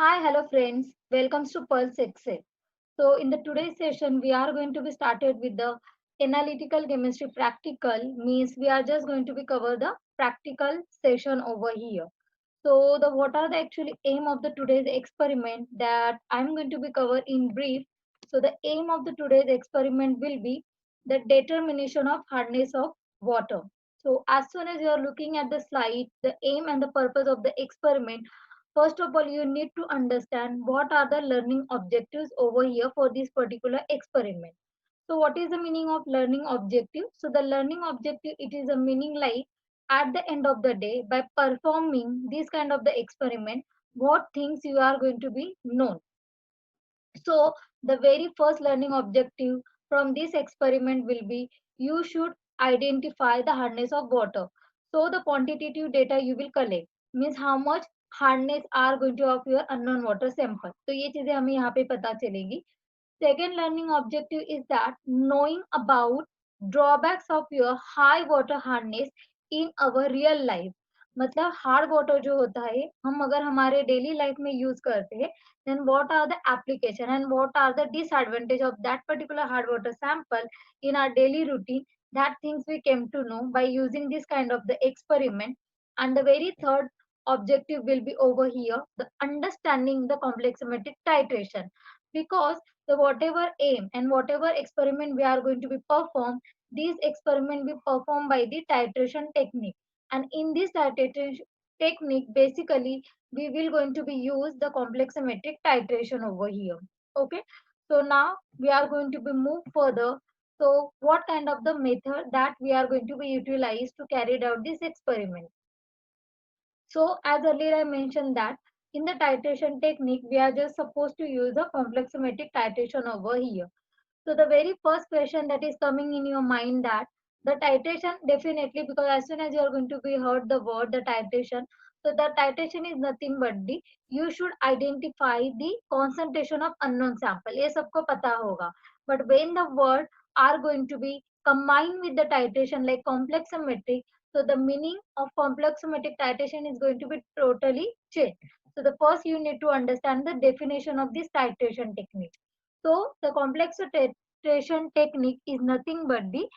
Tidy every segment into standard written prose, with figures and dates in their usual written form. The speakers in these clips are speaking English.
Hi, hello friends. Welcome to Pulse Excel. So in the today's session, we are going to be started with the analytical chemistry practical. Means we are just going to be cover the practical session over here. So the what are the actually aim of the today's experiment that I'm going to be cover in brief. So the aim of the today's experiment will be the determination of hardness of water. So as soon as you are looking at the slide, the aim and the purpose of the experiment, first of all, you need to understand what are the learning objectives over here for this particular experiment. So what is the meaning of learning objective? So the learning objective, it is a meaning like at the end of the day, by performing this kind of the experiment, what things you are going to be known. So the very first learning objective from this experiment will be you should identify the hardness of water. So the quantitative data you will collect means how much hardness are going to of your unknown water sample. तो ये चीजें हमें यहाँ पे पता चलेगी. Second learning objective is that knowing about drawbacks of your high water hardness in our real life. मतलब hard water जो होता है हम अगर हमारे डेली लाइफ में यूज करते हैं then what are the application and what are the disadvantage of that particular hard water sample in our daily routine, that things we came to know by using this kind of the experiment. And the very third objective will be over here, the understanding the complexometric titration, because the whatever aim and whatever experiment we are going to be perform, these experiment we perform by the titration technique. And in this titration technique, basically we will going to be use the complexometric titration over here. Okay, so now we are going to be move further. So what kind of the method that we are going to be utilized to carry out this experiment? So as earlier I mentioned that in the titration technique, we are just supposed to use the complexometric titration over here. So the very first question that is coming in your mind that the titration, definitely, because as soon as you are going to be heard the word the titration, so the titration is nothing but the you should identify the concentration of unknown sample. ये सबको पता होगा. But when the word are going to be combined with the titration like complexometric, so the meaning of complexometric titration is going to be totally changed. So the first you need to understand the definition of this titration technique. So the complex titration technique is nothing but the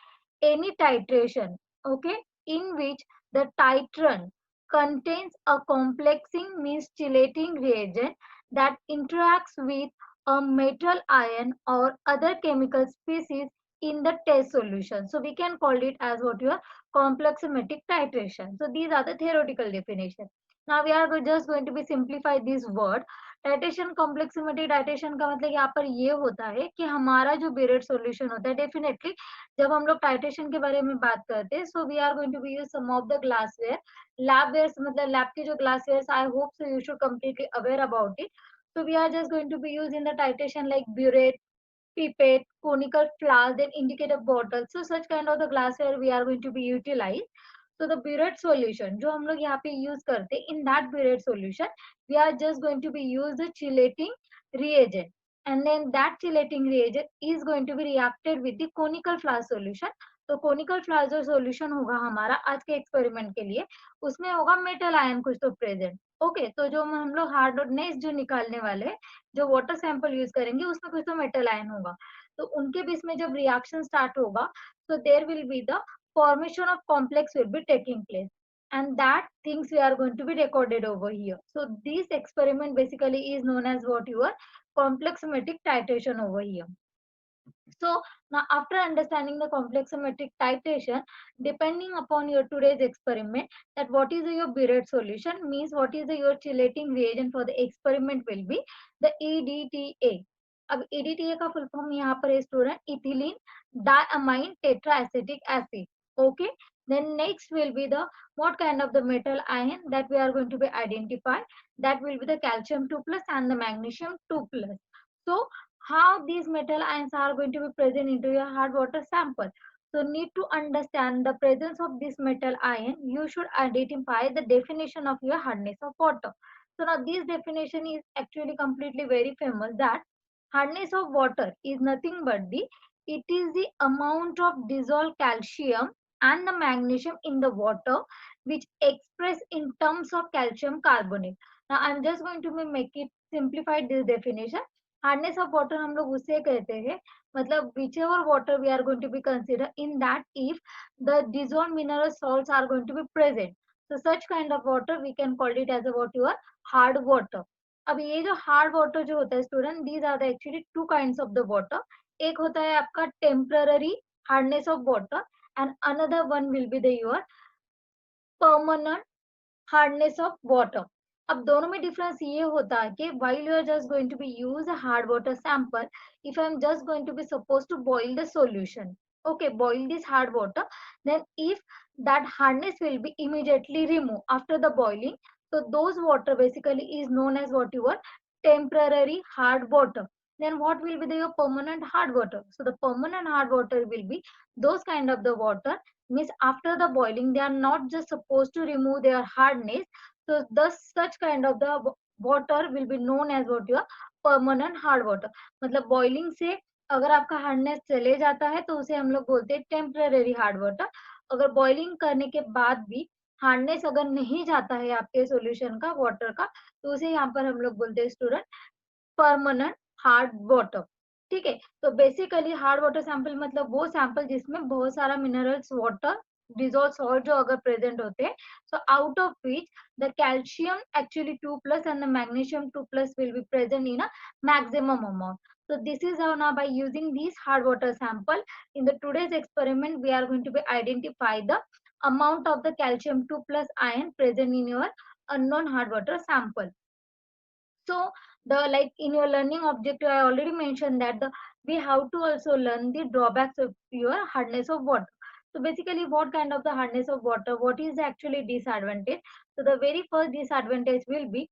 any titration, okay, in which the titrant contains a complexing means chelating reagent that interacts with a metal ion or other chemical species in the test solution. So we can call it as what your complexometric titration. So these are the theoretical definition. Now we are just going to be simplify this word. Titration complexometry titration का मतलब यहाँ पर ये होता है कि हमारा जो बिरेट सॉल्यूशन होता है, डेफिनेटली जब हम लोग टाइटेशन के बारे में बात करते हैं, so we are going to be use some of the glassware. Labware मतलब लैब के जो glassware, I hope so you should completely aware about it. So we are just going to be using the titration like burette, pipette, conical flask, then indicator bottle. So such kind of the glassware we are going to be utilized. So the burette solution जो हम लोग यहाँ पे use करते हैं, in that burette solution we are just going to be use the chelating reagent, and then that chelating reagent is going to be reacted with the conical flask solution. तो conical flask जो solution होगा हमारा आज के experiment के लिए, उसमें होगा metal ion कुछ तो present. ओके, तो जो हम लोग हार्डनेस जो निकालने वाले हैं, जो वाटर सैंपल यूज करेंगे उसमें कुछ तो मेटल आयन होगा. तो उनके बीच में जब रिएक्शन स्टार्ट होगा, so there will be the formation of complex will be taking place, and that things we are going to be recorded over here. So this experiment basically is known as what your complexometric titration over here. So now after understanding the complexometric titration, depending upon your today's experiment, that what is your burette solution means what is your chelating reagent for the experiment will be the EDTA. अब EDTA का full form यहाँ पर है student, ethylene diamine tetraacetic acid. Okay, then next will be the what kind of the metal ion that we are going to be identified, that will be the calcium 2 plus and the magnesium 2 plus. So how these metal ions are going to be present into your hard water sample. So need to understand the presence of this metal ion, you should identify the definition of your hardness of water. So now this definition is actually completely very famous, that hardness of water is nothing but the it is the amount of dissolved calcium and the magnesium in the water which express in terms of calcium carbonate. Now I'm just going to make it simplified this definition. Hardness of water हम लोग उसे कहते हैं, मतलब whichever water we are going to be consider in that if the dissolved mineral salts are going to be present, so such kind of water we can call it as a what your hard water. अब ये जो hard water जो होता है student, these are the actually two kinds of the water. एक होता है आपका temporary hardness of water and another one will be the your permanent hardness of water. अब दोनों में डिफरेंस ये होता है कि while you are just going to be use a hard water sample, if I am just going to be supposed to boil the solution, okay, boil this hard water, then if that hardness will be immediately removed after the boiling, so those water basically is known as what you are temporary hard water. Then what will be the your permanent hard water? So the permanent hard water will be those kind of the water, means after the boiling they are not just supposed to remove their hardness, so thus such kind of the water will be known as what your permanent hard water. मतलब boiling से अगर आपका hardness चले जाता है तो उसे हम लोग बोलते हैं टेम्पररी हार्ड वाटर. अगर बॉइलिंग करने के बाद भी हार्डनेस अगर नहीं जाता है आपके सॉल्यूशन का वाटर का, तो उसे यहाँ पर हम लोग बोलते हैं स्टूडेंट परमानेंट हार्ड वाटर. ठीक है, तो बेसिकली हार्ड वाटर सैंपल मतलब वो सैंपल जिसमें बहुत सारा मिनरल्स वाटर डिजोल्व सॉल्ट जो अगर प्रेजेंट होते हैं, so out of which the calcium actually 2 plus and the magnesium 2 plus will be present in a maximum amount. So this is how now by using these hard water sample in the today's experiment we are going to be identify the amount of the calcium 2 plus ion present in your unknown hard water sample. So the like in your learning objective I already mentioned that the we have to also learn the drawbacks of your hardness of water. So basically what kind of the hardness of water, what is actually disadvantage? So the very first disadvantage will be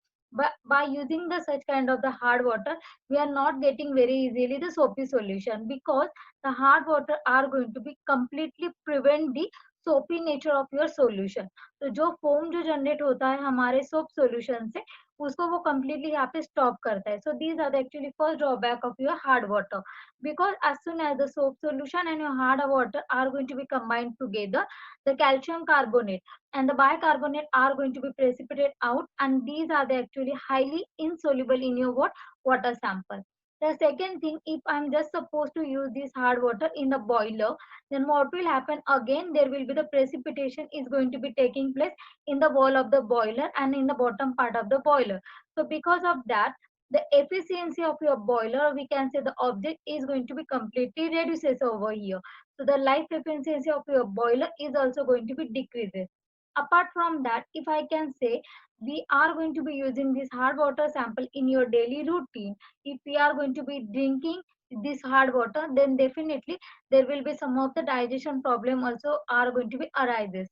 by using the such kind of the hard water we are not getting very easily the soapy solution, because the hard water are going to be completely prevent the soapy nature of your solution. तो जो foam जो generate होता है हमारे soap solution से, उसको वो completely यहाँ पे stop करता है. So these are the actually first drawback of your hard water, because as soon as the soap solution and your hard water are going to be combined together, the calcium carbonate and the bicarbonate are going to be precipitate out, and these are the actually highly insoluble in your water sample. The second thing, if I'm just supposed to use this hard water in the boiler, then what will happen again? There will be the precipitation is going to be taking place in the wall of the boiler and in the bottom part of the boiler. So because of that, the efficiency of your boiler, we can say the object is going to be completely reduces over here. So the life efficiency of your boiler is also going to be decreases. Apart from that, if I can say, we are going to be using this hard water sample in your daily routine. If we are going to be drinking this hard water, then definitely there will be some of the digestion problem also are going to be arises.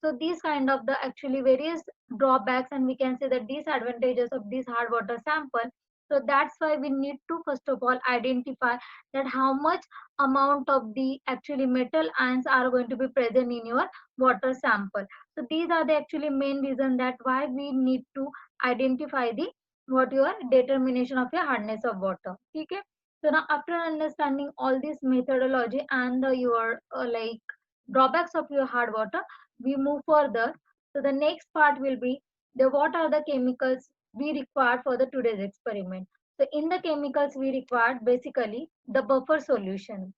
So these kind of the actually various drawbacks and we can say the disadvantages of this hard water sample. So that's why we need to first of all identify that how much amount of the actually metal ions are going to be present in your water sample. So these are the actually main reason that why we need to identify the what your determination of your hardness of water. Okay. So now after understanding all this methodology and your like drawbacks of your hard water, we move further. So the next part will be the what are the chemicals we require for the today's experiment. So in the chemicals we required basically the buffer solution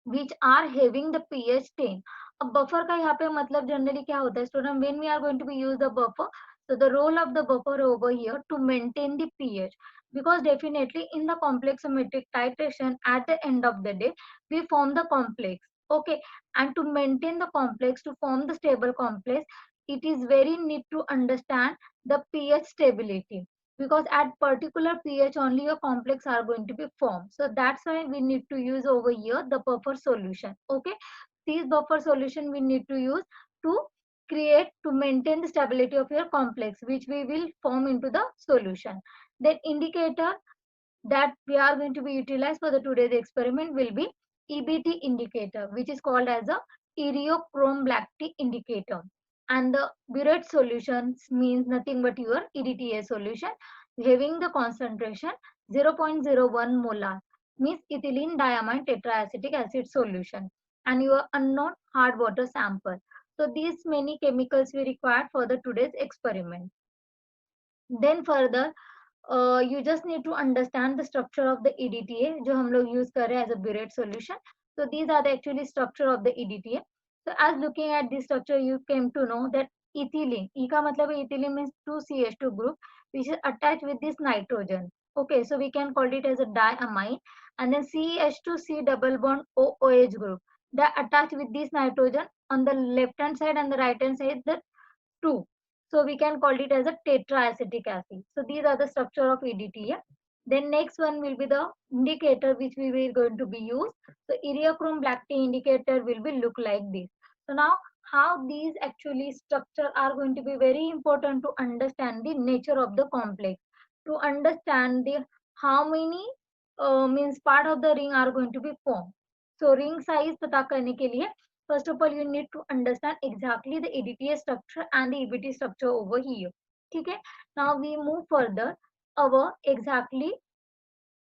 which are having the pH 10. अब buffer का यहाँ पे मतलब generally क्या होता है student, when we are going to be use the buffer, so the role of the buffer over here to maintain the pH, because definitely in the complexometric titration at the end of the day we form the complex, okay, and to maintain the complex, to form the stable complex, it is very need to understand the pH stability, because at particular pH only your complex are going to be formed. So that's why we need to use over here the buffer solution. Okay, these buffer solution we need to use to create to maintain the stability of your complex which we will form into the solution. Then indicator that we are going to be utilized for the today's experiment will be EBT indicator, which is called as a eriochrome black tea indicator. And the burette solutions means nothing but your EDTA solution having the concentration 0.01 molar, means ethylene diamine tetraacetic acid solution, and your unknown hard water sample. So these many chemicals we require for the today's experiment. Then further, you just need to understand the structure of the EDTA जो हम लोग use कर रहे हैं as a burette solution. So these are the actually structure of the EDTA. So as looking at this structure, you came to know that ethylene, E का मतलब है ethylene means 2CH2 group which is attached with this nitrogen. Okay, so we can call it as a diamine, and then CH2C double bond OH group that attached with this nitrogen on the left hand side and the right hand side the 2. So we can call it as a tetraacetic acid. So these are the structure of EDTA. Then next one will be the indicator which we will going to be used. So Eriochrome black tea indicator will be look like this. So now how these actually structure are going to be very important to understand the nature of the complex. To understand the how many means part of the ring are going to be formed. So ring size पता करने के लिए first of all, you need to understand exactly the EDTA structure and the EBT structure over here. Okay. Now we move further. Our exactly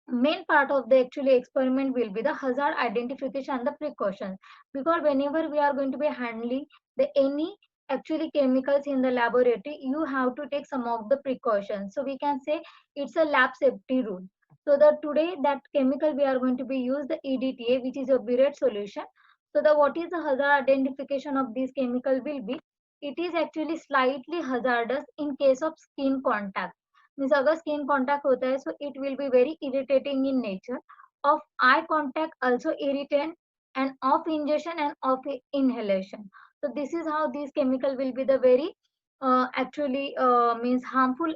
main part of the actually experiment will be the hazard identification and the precautions, because whenever we are going to be handling the any actually chemicals in the laboratory, you have to take some of the precautions. So we can say it's a lab safety rule. So the today that chemical we are going to be use the EDTA, which is a burette solution. So the what is the hazard identification of this chemical will be, it is actually slightly hazardous in case of skin contact. Means अगर skin contact होता है, so it will be very irritating in nature. Of eye contact also irritant, and of ingestion and of inhalation. So this is how this chemical will be the very actually means harmful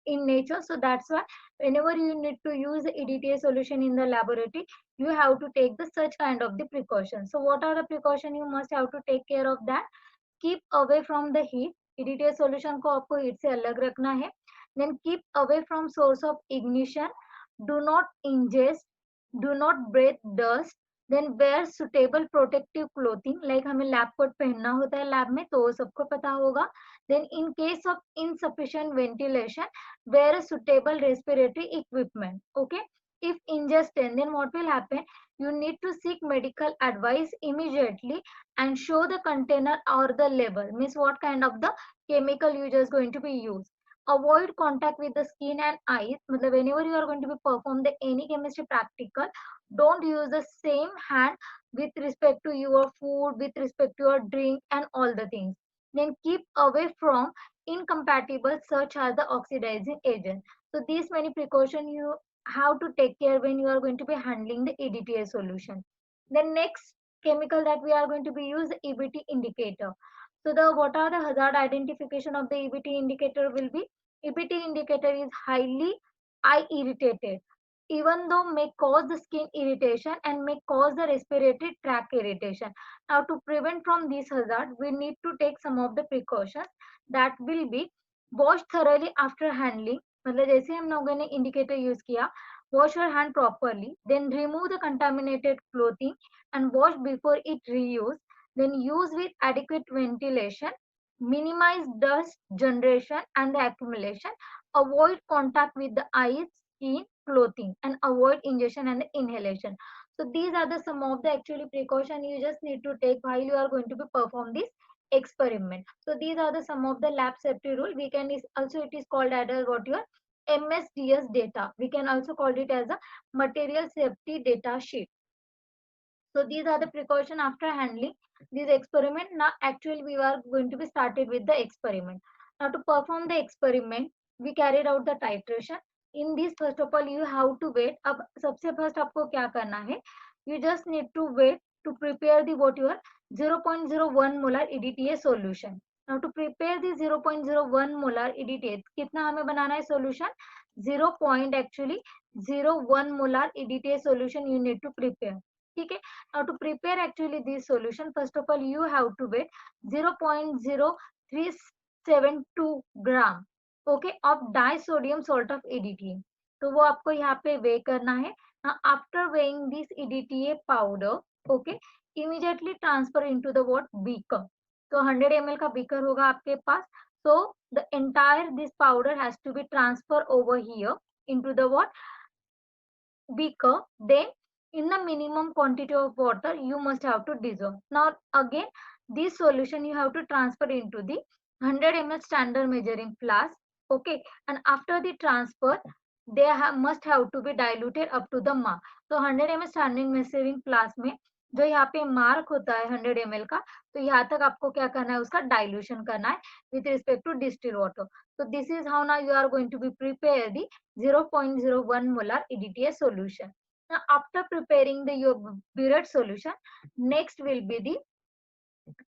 in nature. So that's why whenever you need to use the EDTA solution in the laboratory, you have to take the such kind of the precautions. So what are the precaution you must have to take care of that? Keep away from the heat. EDTA solution को आपको heat से अलग रखना है. Then keep away from source of ignition. Do not ingest. Do not breathe dust. Then wear suitable protective clothing. Like हमें lab coat पहनना होता है lab में, तो वो सबको पता होगा. Then in case of insufficient ventilation, wear a suitable respiratory equipment. Okay. If ingested, then what will happen? You need to seek medical advice immediately and show the container or the label. Means what kind of the chemical you just going to be used. Avoid contact with the skin and eyes. मतलब whenever you are going to be perform the any chemistry practical, don't use the same hand with respect to your food, with respect to your drink and all the things. Then keep away from incompatible such as the oxidizing agent. So these many precautions you have to take care when you are going to be handling the EDTA solution. The next chemical that we are going to be use the EBT indicator. So the what are the hazard identification of the EBT indicator will be, EBT indicator is highly eye irritated, even though may cause the skin irritation and may cause the respiratory tract irritation. Now to prevent from this hazard, we need to take some of the precautions that will be wash thoroughly after handling. मतलब जैसे हम लोगों ने indicator use किया, wash your hand properly, then remove the contaminated clothing and wash before it reuse. Then use with adequate ventilation, minimize dust generation and the accumulation, avoid contact with the eyes, skin, clothing, and avoid ingestion and the inhalation. So these are the some of the actually precaution you just need to take while you are going to be perform this experiment. So these are the some of the lab safety rule. We can is also it is called as what your MSDS data. We can also call it as a material safety data sheet. So these are the precaution after handling this experiment. Now actually we are going to be started with the experiment. Now to perform the experiment, we carried out the titration. In this first of all you have to wait. अब सबसे first आपको क्या करना है? You just need to wait to prepare the what your 0.01 molar EDTA solution. Now to prepare the 0.01 molar EDTA, कितना हमें बनाना है solution? 0. Actually 0.1 molar EDTA solution you need to prepare. ठीक है. Now to prepare actually this solution, first of all you have to wait 0.0372 gram okay of disodium salt of EDTA. तो वो आपको यहाँ पे weigh करना है. Now after weighing this EDTA powder, okay, immediately transfer into the what beaker. तो 100 ml का beaker होगा आपके पास. So the entire this powder has to be transferred over here into the what beaker. Then in the minimum quantity of water you must have to dissolve. Now again this solution you have to transfer into the 100 ml standard measuring flask. Okay, and after the transfer they must have to be diluted up to the mark. तो 100 ml standing measuring flask में जो यहाँ पे mark होता है 100 ml का, तो यहाँ तक आपको क्या करना है, उसका डाइल्यूशन करना है with respect to distil water. So this is how now you are going to be prepare the 0.01 molar EDTA solution. Now after preparing the your burette solution, next will be the,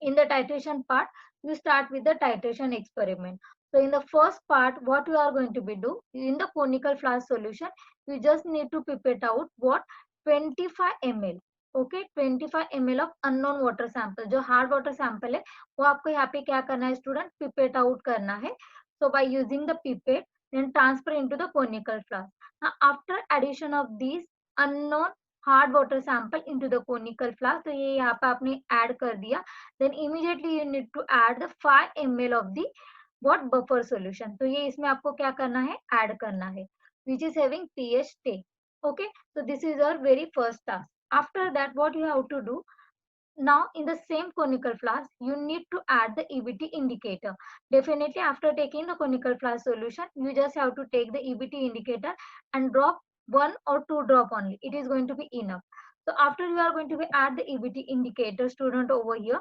in the titration part, you start with the titration experiment. So in the first part, what you are going to be do in the conical flask solution, you just need to pipette out what 25 ml. Okay, 25 ml of unknown water sample. जो hard water sample है वो आपको यहाँ पे क्या करना है student, pipette out करना है. So by using the pipette, then transfer into the conical flask. Now after addition of these unknown hard water sample into the conical flask, तो ये यहाँ पे आपने add कर दिया. Then immediately you need to add the 5 ml of the what buffer solution. तो ये इसमें आपको क्या करना है, add करना है, which is having pH stay. Okay, so this is our very first task. After that, what you have to do now, in the same conical flask, you need to add the EBT indicator. Definitely after taking the conical flask solution, you just have to take the EBT indicator and drop 1 or 2 drop only. It is going to be enough. So after you are going to be add the EBT indicator, student, over here,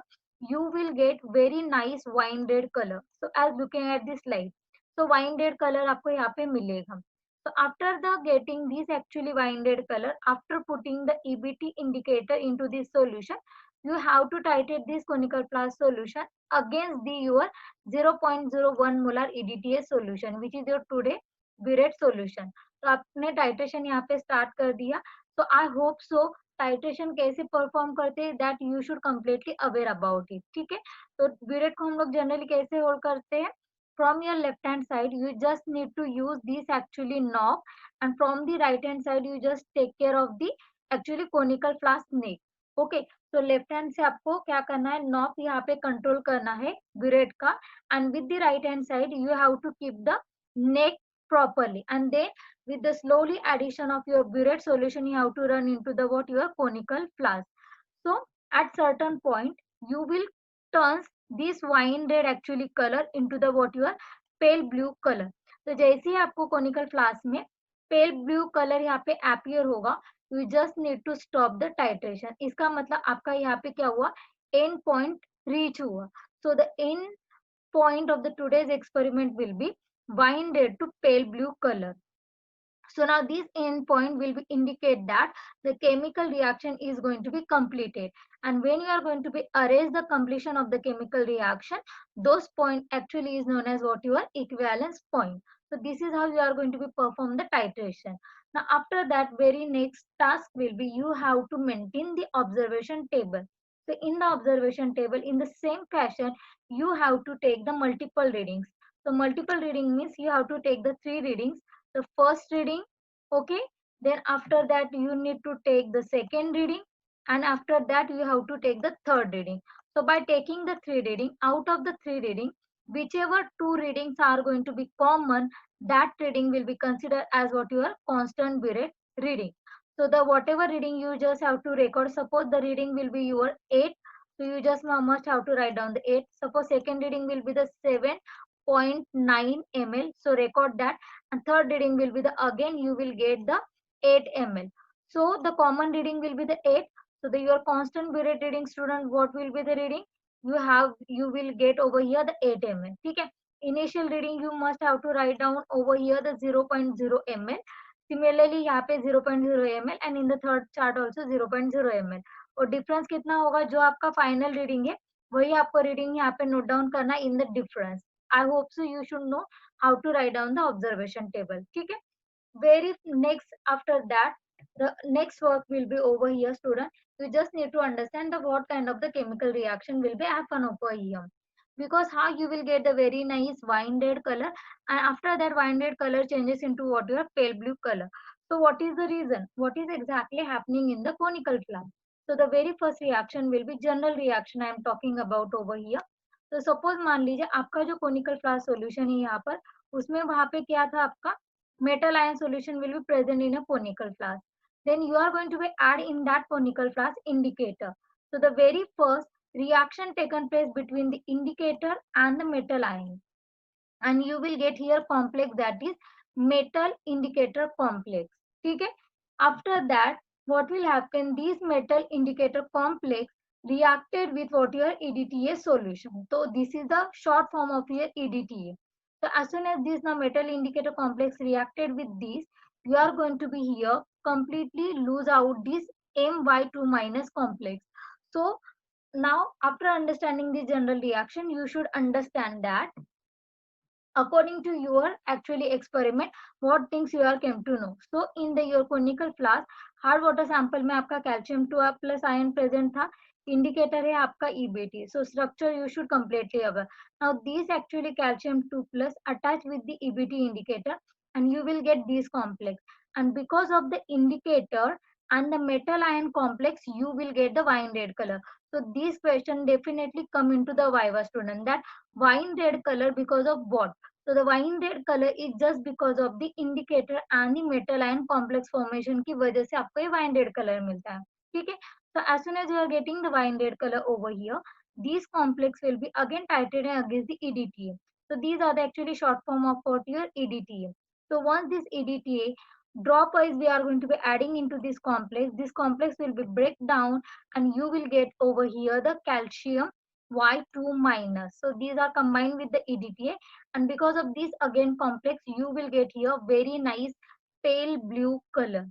you will get very nice wine red color. So as looking at this slide, so wine red color आपको यहाँ पे मिलेगा. So after the getting this actually wine red color, after putting the EBT indicator into this solution, you have to titrate this conical flask solution against the your 0.01 molar EDTA solution, which is your today burette solution. तो आपने titration यहाँ पे start कर दिया. तो आई hope सो titration कैसे perform करते हैं that you should completely aware about it. ठीक है, तो burette को हम लोग जनरली कैसे होल्ड करते हैं, from your left hand side you just need to use this actually knob, and from the right hand side you just take care of the actually conical flask neck. Okay, तो left hand से आपको क्या करना है, knob यहाँ पे control करना है burette का, and with the right hand side you have to keep the neck properly, and then with the slowly addition of your burette solution you have to run into the what your conical flask. So at certain point you will turn this wine red actually color into the what your pale blue color. तो जैसे ही आपको conical flask में pale blue color यहाँ पे appear होगा, you just need to stop the titration. इसका मतलब आपका यहाँ पे क्या हुआ, end point reach हुआ. So the end point of the today's experiment will be wine red to pale blue color. So now this end point will be indicate that the chemical reaction is going to be completed. And when you are going to be erase the completion of the chemical reaction, those point actually is known as what your equivalence point. So this is how you are going to be perform the titration. Now after that, very next task will be you have to maintain the observation table. So in the observation table, in the same fashion, you have to take the multiple readings. So multiple reading means you have to take the 3 readings. The first reading, okay, then after that you need to take the second reading, and after that you have to take the third reading. So by taking the 3 reading, out of the 3 reading, whichever 2 readings are going to be common, that reading will be considered as what your constant burette reading. So the whatever reading you just have to record, suppose the reading will be your 8, so you just must have to write down the 8. Suppose second reading will be the 7.9 ml, so record that, and third reading will be the, again you will get the 8 ml. So the common reading will be the 8. So the your constant burette reading, student, what will be the reading, you will get over here the 8 ml. ठीक है, initial reading you must have to write down over here the 0.0 ml. Similarly यहाँ पे 0.0 ml, and in the third chart also 0.0 ml. और difference कितना होगा, जो आपका final reading है वही आपको reading यहाँ पे note down करना in the difference. I hope so you should know how to write down the observation table. ठीक है, very next after that the next work will be over here, student. You just need to understand the what kind of the chemical reaction will be happen over here, because how you will get the very nice wine red color, and after that wine red color changes into what your pale blue color. So what is the reason, what is exactly happening in the conical flask? So the very first reaction will be general reaction I am talking about over here. तो suppose मान लीजिए आपका जो conical flask solution है यहाँ पर, उसमें वहां पे क्या था, आपका metal ion solution will be present in a conical flask. Then you are going to be add in that conical flask indicator. So the very first reaction taken place between the indicator and the metal ion. and you will get here complex, that is metal indicator complex. Okay. After that, what will happen, these metal indicator complex reacted with what your EDTA solution. So this is the short form of your EDTA. So as soon as this now metal indicator complex reacted with this, you are going to be here completely lose out this My2 minus complex. So now after understanding the general reaction, you should understand that according to your actually experiment what things you are came to know. So in the your conical flask hard water sample में आपका calcium 2 plus ion present था, indicator है आपका EBT. So structure you should completely aware. Now these actually calcium 2 plus attached with the EBT indicator and you will get these complex, and because of the indicator and the metal ion complex you will get the wine red color. So this question definitely come into the viva student, that wine red color because of what. So the wine red color is just because of the indicator and the metal ion complex formation की वजह से आपको ये wine red color मिलता है. ठीक है. So as soon as you are getting the wine red color over here, these complex will be again titrated against the EDTA. So these are the actually short form of what your EDTA. So once this EDTA drop wise we are going to be adding into this complex will be break down and you will get over here the calcium Y2 minus. So these are combined with the EDTA, and because of this again complex you will get here very nice pale blue color.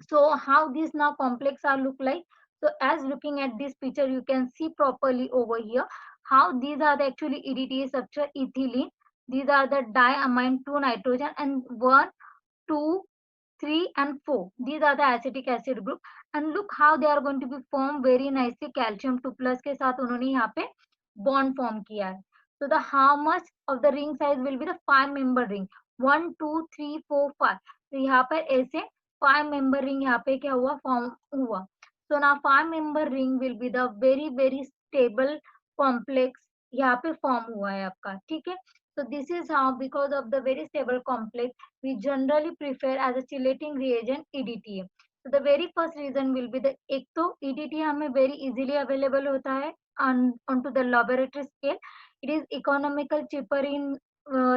So how these now complex are look like. So as looking at this picture you can see properly over here how these are the actually EDTA structure ethylene. These are the diamine 2 nitrogen and 1 2 3 and 4. These are the acetic acid group, and look how they are going to be formed very nicely. Calcium 2 plus के साथ उन्होंने यहाँ पे bond form किया है. So the how much of the ring size will be the 5-member ring. 1 2 3 4 5. तो यहाँ पर ऐसे 5-member ring यहाँ पे क्या हुआ form हुआ. So now 5-member ring will be the very very stable complex यहाँ पे form हुआ है आपका. ठीक है. So this is how because of the very stable complex we generally prefer as a chelating reagent EDTA. So the very first reason will be the एक तो EDTA हमें very easily available होता है onto the laboratory scale. It is economical, cheaper in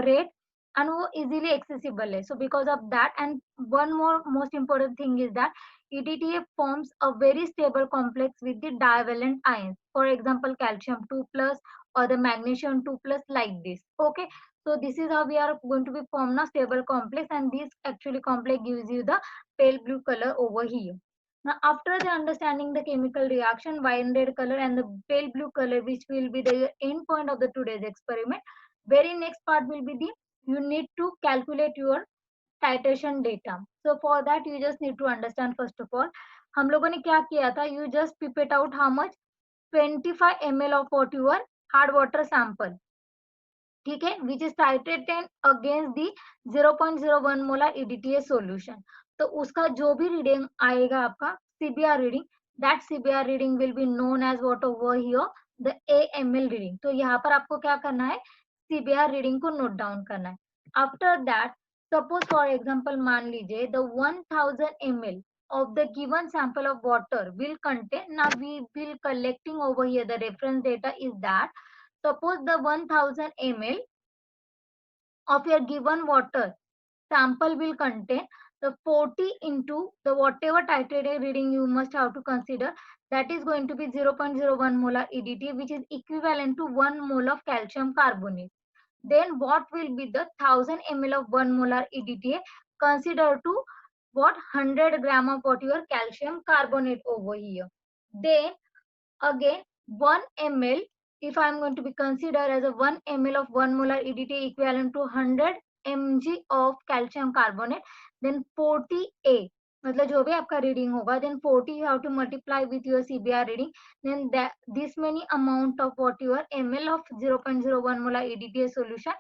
rate and वो easily accessible है. So because of that, and one more most important thing is that EDTA forms a very stable complex with the divalent ions. For example, calcium 2 plus or the magnesium 2 plus like this. Okay. So this is how we are going to be form a stable complex, and this actually complex gives you the pale blue color over here. Now after the understanding the chemical reaction, wine red color and the pale blue color, which will be the end point of the today's experiment, very next part will be the you need to calculate your titration data. So for that you just need to understand first of all हम लोगों ने क्या किया था, you just pipette out how much 25 ml of what your hard water sample. ठीक है, which is titrated against the 0.01 molar EDTA solution. तो उसका जो भी रीडिंग आएगा आपका CBR reading, that CBR reading will be known as what over here the AML reading. तो यहाँ पर आपको क्या करना है, सीबीआर रीडिंग को नोट डाउन करना है. After that suppose for example मान लीजिए the 1000 ml of the given sample of water will contain, now we will collecting over here the reference data is that suppose the 1000 ml of your given water sample will contain the 40 into the whatever titrated reading you must have to consider, that is going to be 0.01 molar EDTA, which is equivalent to 1 mole of calcium carbonate. Then what will be the 1000 ml of 1 molar EDTA consider to what 100 gram of what your calcium carbonate over here. Then again 1 ml, if I am going to be considered as a 1 ml of 1 molar EDTA equivalent to 100 mg of calcium carbonate, then 40A मतलब जो भी आपका reading होगा, then 40 you have to multiply with your CBR reading, then that this many amount of what your ml of 0.01 molar EDTA solution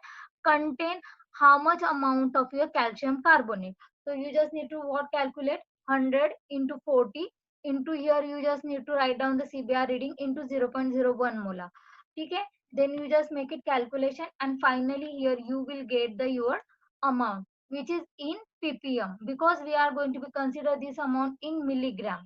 contain how much amount of your calcium carbonate. So you just need to what calculate 100 into 40 into here you just need to write down the CBR reading into 0.01 molar. Okay, then you just make it calculation and finally here you will get the your amount which is in ppm, because we are going to be consider this amount in milligram.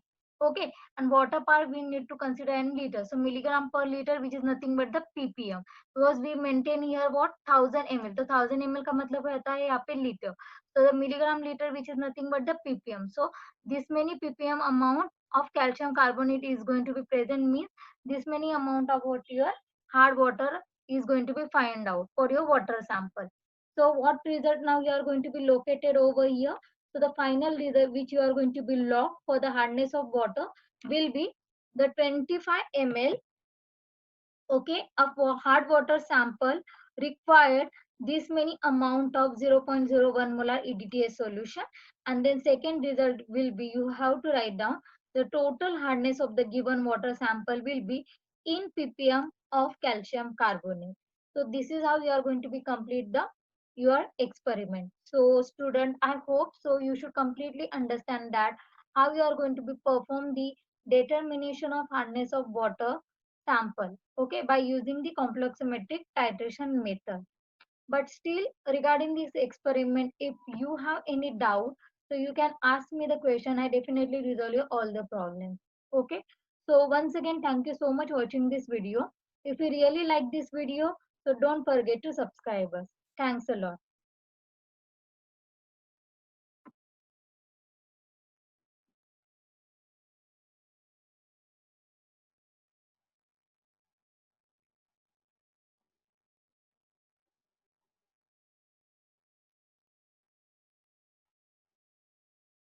Okay, and water part we need to consider in liters. So milligram per liter, which is nothing but the ppm, because we maintain here what 1000 ml. तो 1000 ml का मतलब रहता है यहाँ पे liter. So the milligram liter, which is nothing but the ppm. So this many ppm amount of calcium carbonate is going to be present, means this many amount of what your hard water is going to be find out for your water sample. So what result now you are going to be located over here. So the final result which you are going to be log for the hardness of water will be the 25 ml, okay, of hard water sample required this many amount of 0.01 molar EDTA solution. And then second result will be you have to write down the total hardness of the given water sample will be in ppm of calcium carbonate. So this is how you are going to be complete the your experiment. So student, I hope so you should completely understand that how you are going to be perform the determination of hardness of water sample, okay, by using the compleximetric titration method. But still, regarding this experiment, if you have any doubt, so you can ask me the question. I definitely resolve you all the problems. Okay. So once again, thank you so much watching this video. If you really like this video, so don't forget to subscribe us. Thanks a lot.